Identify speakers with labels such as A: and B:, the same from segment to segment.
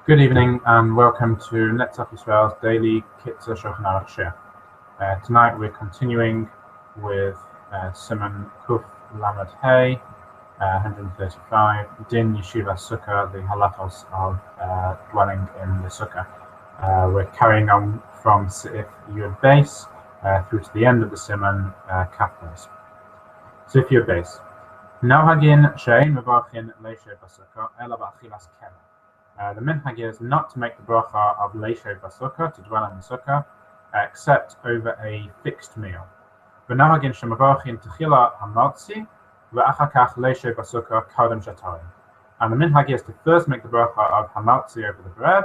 A: Good evening and welcome to Netzach Israel's daily Kitzur Shulchan Aruch Shir. Tonight we're continuing with Siman Kuf Lamed Hey, 135, Din Yeshiva Sukkah, the halachos of dwelling in the Sukkah. We're carrying on from Seif Yud Beis through to the end of the Siman Kaf Beis. Seif Yud Beis. Nohagin she'ein mevarchin leishev b'sukkah ela b'achilas keva. The minhag is not to make the bracha of leishev b'sukkah, to dwell in the sukkah, except over a fixed meal. V'nohagin she'mevarchin techila hamotzi v'achar kach leishev b'sukkah kodem shatorim. And the minhag is to first make the bracha of hamotzi over the bread,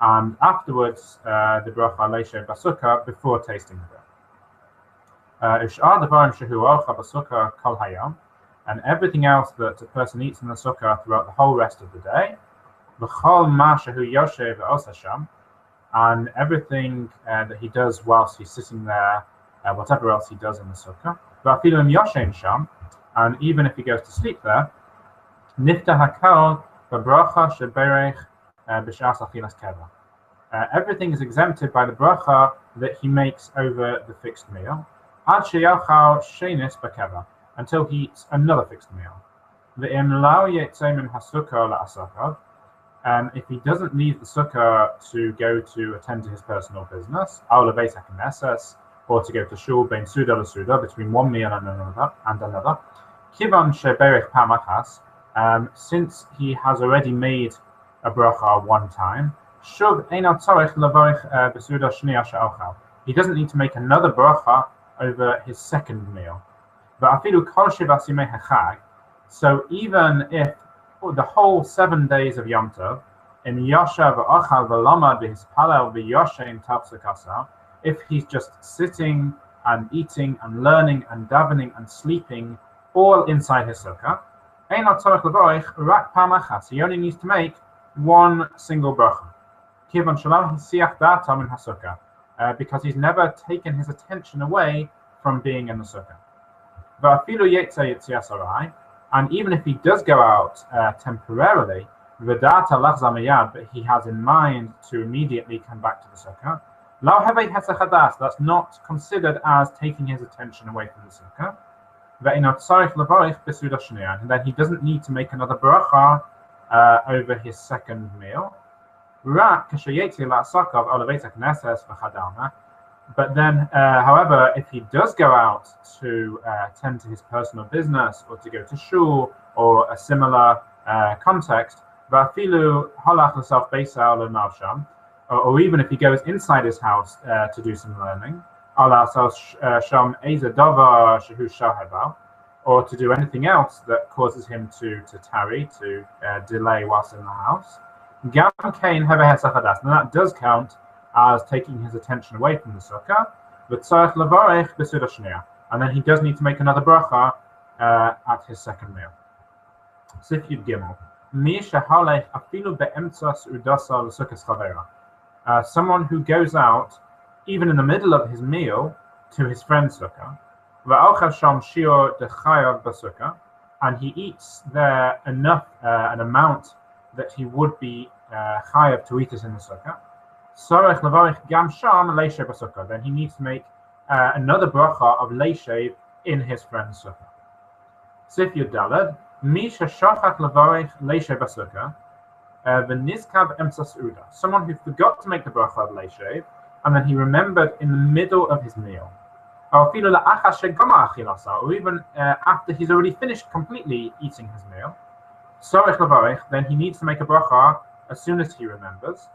A: and afterwards the bracha leishev b'sukkah before tasting the bread. Ush'ar devarim shehu orcha b'sukkah kol hayom. And everything else that a person eats in the sukkah throughout the whole rest of the day, and everything that he does whilst he's sitting there, whatever else he does in the sukkah, and even if he goes to sleep there, everything is exempted by the bracha that he makes over the fixed meal, until he eats another fixed meal. And if he doesn't leave the sukkah to go to attend to his personal business, or to go to shul ben suda la suda, between one meal and another, kivan sheberich pamachas, since he has already made a bracha one time, shuv einat tzorich lavorich besuda shniya she'ochal. He doesn't need to make another bracha over his second meal. So even if the whole 7 days of Yom Tov, in Yashav Achal V'Lamad V'Hispalel V'Yoshein Tavsakasa, if he's just sitting and eating and learning and davening and sleeping all inside his sukkah, he only needs to make one single bracha. Because he's never taken his attention away from being in the sukkah. And even if he does go out temporarily, but he has in mind to immediately come back to the sukkah, that's not considered as taking his attention away from the sukkah. And then he doesn't need to make another bracha over his second meal. But then, however, if he does go out to tend to his personal business or to go to shul or a similar context, or even if he goes inside his house to do some learning, or to do anything else that causes him to tarry, to delay whilst in the house, and that does count as taking his attention away from the sukkah, and then he does need to make another bracha at his second meal. Sif Yud Gimel. Someone who goes out, even in the middle of his meal, to his friend's sukkah, and he eats there enough, an amount that he would be chayav to eat it in the sukkah, then he needs to make another bracha of leishev in his friend's sukkah. Sif Yud Daled, someone who forgot to make the bracha of leishev, and then he remembered in the middle of his meal, or even after he's already finished completely eating his meal, then he needs to make a bracha as soon as he remembers.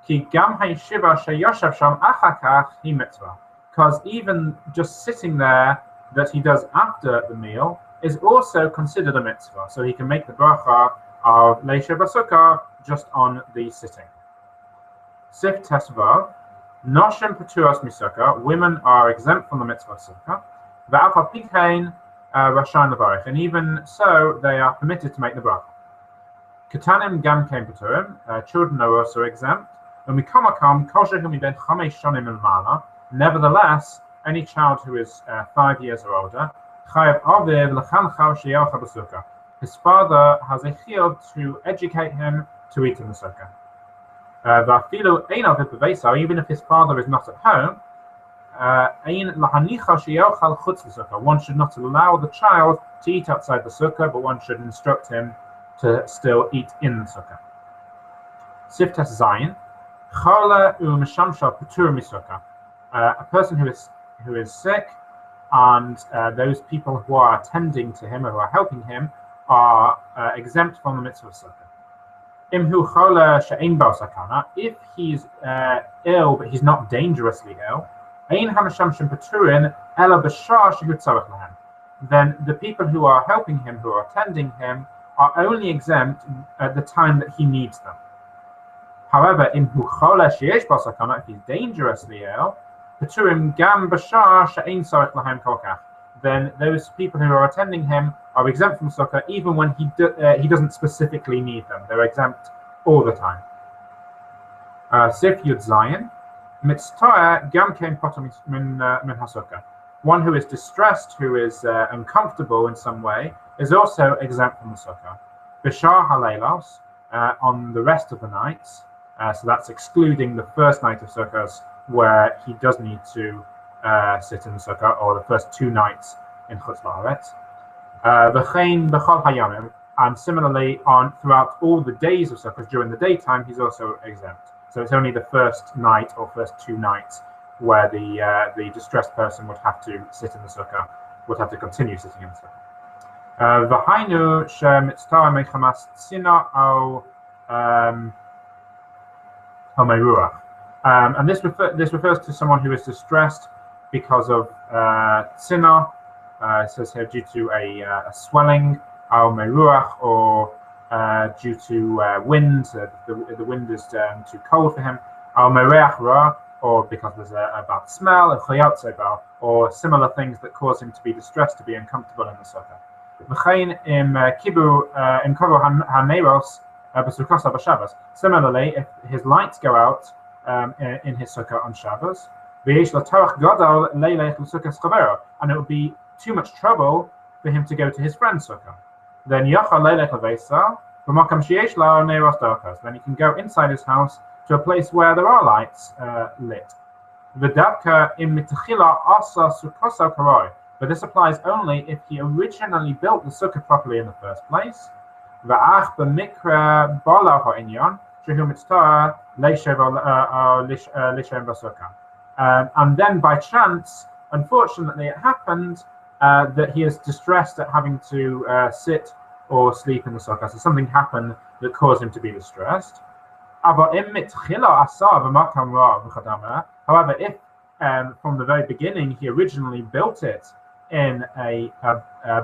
A: Because even just sitting there that he does after the meal is also considered a mitzvah. So he can make the bracha of leishev b'sukkah just on the sitting. Sif Tesvav, Noshem Peturas Misukah, women are exempt from the mitzvah of sukkah. V'alpa pikein rashan levarich, and even so they are permitted to make the bracha. Katanim gam kein peturim, children are also exempt. Nevertheless, any child who is 5 years or older, his father has a chiyuv to educate him to eat in the sukkah. Even if his father is not at home, one should not allow the child to eat outside the sukkah, but one should instruct him to still eat in the sukkah. Siftas Zayin, Chala u'Meshamsha Patur Misukkah. A person who is sick, and those people who are attending to him or who are helping him are exempt from the mitzvah of sukkah. Imhu Chala she'ein bo sakana. If he's ill but he's not dangerously ill, ein hameshamshim paturin ela b'shar shehu tzarech lahem. Then the people who are helping him, who are attending him, are only exempt at the time that he needs them. However, in Huchola sheyesh bo sakana, if he's dangerously ill, paturim gam b'shar she'ein tzarech lahem kolkach. Then those people who are attending him are exempt from sukkah even when he doesn't specifically need them. They're exempt all the time. Sif Yud Zayin, mitzvah gam kein poter min hasukkah. One who is distressed, who is uncomfortable in some way, is also exempt from the sukkah. B'shar haleilos, on the rest of the nights, so that's excluding the first night of sukkahs where he does need to sit in the sukkah, or the first 2 nights in Chutz La'aretz. V'chein b'chol hayamim, and similarly on throughout all the days of sukkahs during the daytime, he's also exempt. So it's only the first night or first 2 nights where the distressed person would have to sit in the sukkah, would have to continue sitting in the sukkah. V'hainu she'mitztara mechamas tzina au meruach. And this refers to someone who is distressed because of tzina, it says here due to a swelling, au meruach, or due to wind, the wind is too cold for him, au mereach ra, or because there's a bad smell, or similar things that cause him to be distressed, to be uncomfortable in the sukkah. Similarly, if his lights go out in his sukkah on Shabbos, and it would be too much trouble for him to go to his friend's sukkah, then then he can go inside his house to a place where there are lights lit. But this applies only if he originally built the sukkah properly in the first place. And then by chance, unfortunately, it happened that he is distressed at having to sit or sleep in the sukkah. So something happened that caused him to be distressed. However, if from the very beginning he originally built it in a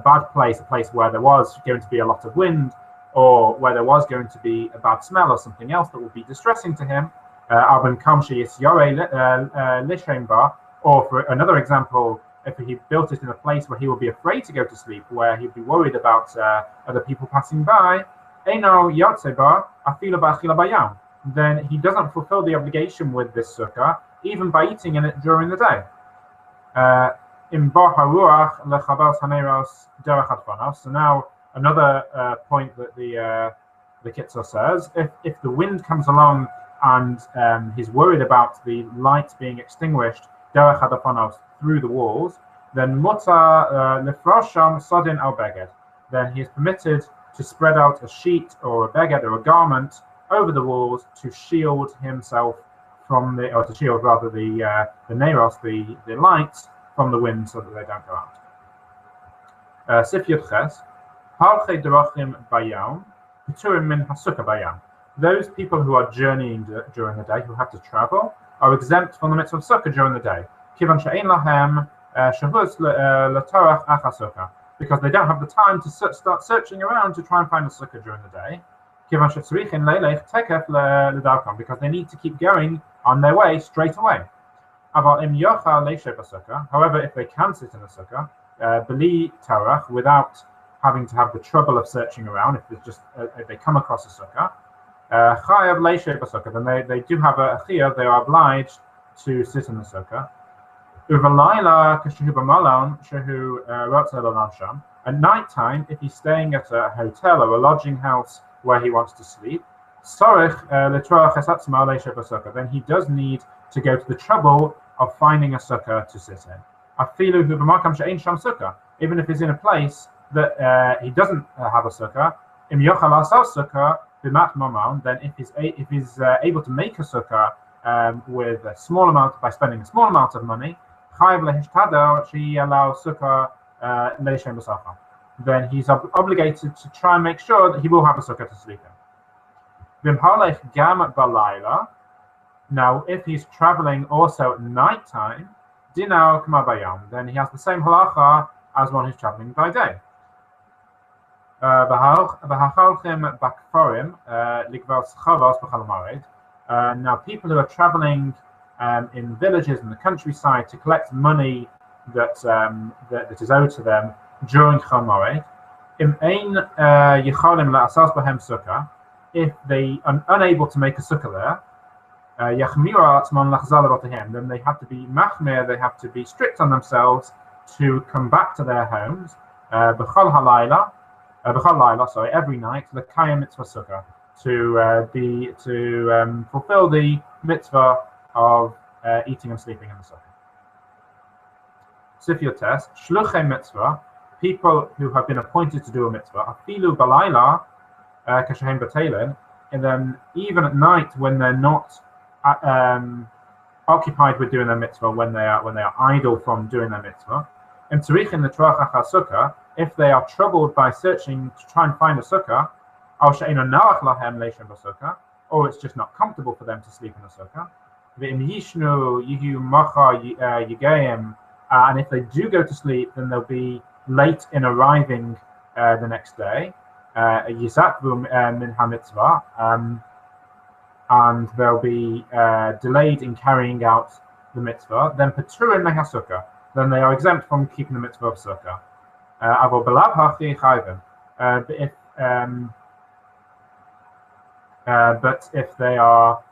A: bad place, a place where there was going to be a lot of wind, or where there was going to be a bad smell or something else that would be distressing to him, or for another example, if he built it in a place where he would be afraid to go to sleep, where he'd be worried about other people passing by, then he doesn't fulfill the obligation with this sukkah, even by eating in it during the day. So now another point that the Kitzur says, if the wind comes along and he's worried about the light being extinguished through the walls, then then he is permitted to spread out a sheet or a beged or a garment over the walls to shield himself from or to shield rather the neiros, the lights, from the wind, so that they don't go out. Sif Yud Ches, Halchei Derachim Bayam, Piturim Min Hasukkah Bayam. Those people who are journeying during the day, who have to travel, are exempt from the mitzvah of sukkah during the day. Kivan she'ein lahem shavuz l'torach achasukkah, because they don't have the time to start searching around to try and find a sukkah during the day. Kivan she'tzrichin leilech tekef l'darkam, because they need to keep going on their way straight away. Aval im yocha leishe b'sukkah. However, if they can sit in a sukkah, b'li tarach, without having to have the trouble of searching around, if they come across a sukkah, chayav leishe b'sukkah, then they do have a chayav. They are obliged to sit in the sukkah. Uvalayla kashehu b'malon shehu rotzel olam sham. At night time, if he's staying at a hotel or a lodging house where he wants to sleep, then he does need to go to the trouble of finding a sukkah to sit in. Even if he's in a place that he doesn't have a sukkah, then if he's able to make a sukkah with a small amount by spending a small amount of money, then he's obligated to try and make sure that he will have a sukkah to sleep in. Now, if he's traveling also at night time, then he has the same halacha as one who's traveling by day. Now, people who are traveling in villages in the countryside to collect money that is owed to them during Chol Moed, if they are unable to make a sukkah there, then they have to be machmir, they have to be strict on themselves to come back to their homes every night, the kaya mitzvah sukkah, to fulfill the mitzvah of eating and sleeping in the sukkah. Sifir test, shluchei mitzvah, people who have been appointed to do a mitzvah, afilu balayla kashehem batelin, and then even at night when they're not occupied with doing their mitzvah, when they are idle from doing their mitzvah, and tzarichin l'troach achar sukkah, if they are troubled by searching to try and find a sukkah, al she'eino narach lahem leishen b'sukkah, or it's just not comfortable for them to sleep in a sukkah, v'im yishnu yihu macha yigeim, and if they do go to sleep, then they'll be late in arriving the next day, yizatvu min ha-mitzvah, and they'll be delayed in carrying out the mitzvah, then peturin meha-sukkah, then they are exempt from keeping the mitzvah of sukkah. But if they are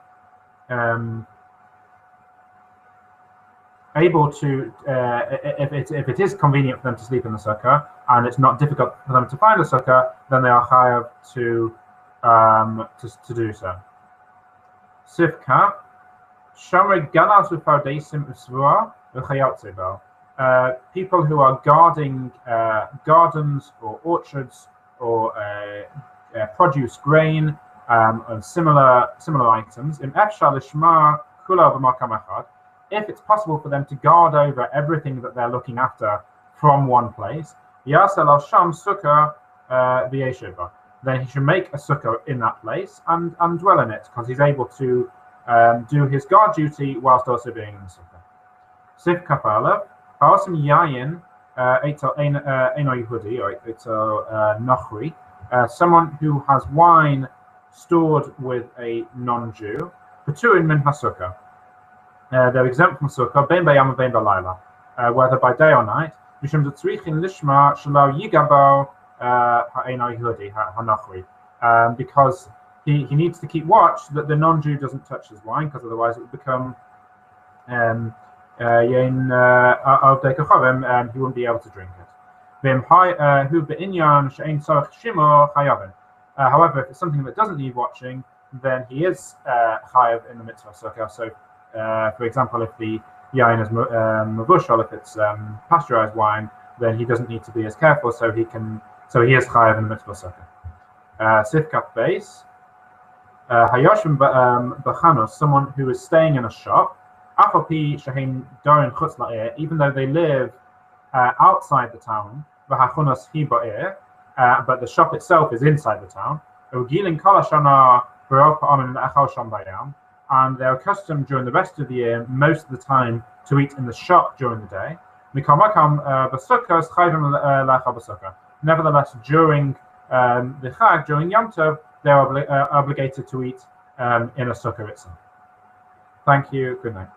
A: able to, if it is convenient for them to sleep in the sukkah and it's not difficult for them to find a sukkah, then they are chayav to do so. Sifka, Shomer ganas ufardesim usvua v'chayatzebel. People who are guarding gardens or orchards or produce grain and similar items. If it's possible for them to guard over everything that they're looking after from one place, then he should make a sukkah in that place and dwell in it, because he's able to do his guard duty whilst also being in the sukkah. Sif kafala. Yayin Yehudi or Nochri, someone who has wine stored with a non-Jew, Peturin min ha-sukkah. They're exempt from sukkah, ben bayam ben balayla, whether by day or night. Mishum tzrichin lishma shelo yigabo ha'eno Yehudi ha-Nochri, because he needs to keep watch that the non-Jew doesn't touch his wine, because otherwise it would become he wouldn't be able to drink it. However, if it's something that doesn't need watching, then he is chayav in the mitzvah sukkah. So, for example, if the yain is mavushal, if it's pasteurized wine, then he doesn't need to be as careful. So he is chayav in the mitzvah sukkah. Sifkat base, hayoshim b'chanos, someone who is staying in a shop. Even though they live outside the town, but the shop itself is inside the town, and they're accustomed during the rest of the year, most of the time, to eat in the shop during the day. Nevertheless, during the Chag, during Yom Tov, they're obligated to eat in a sukkah itself. Thank you. Good night.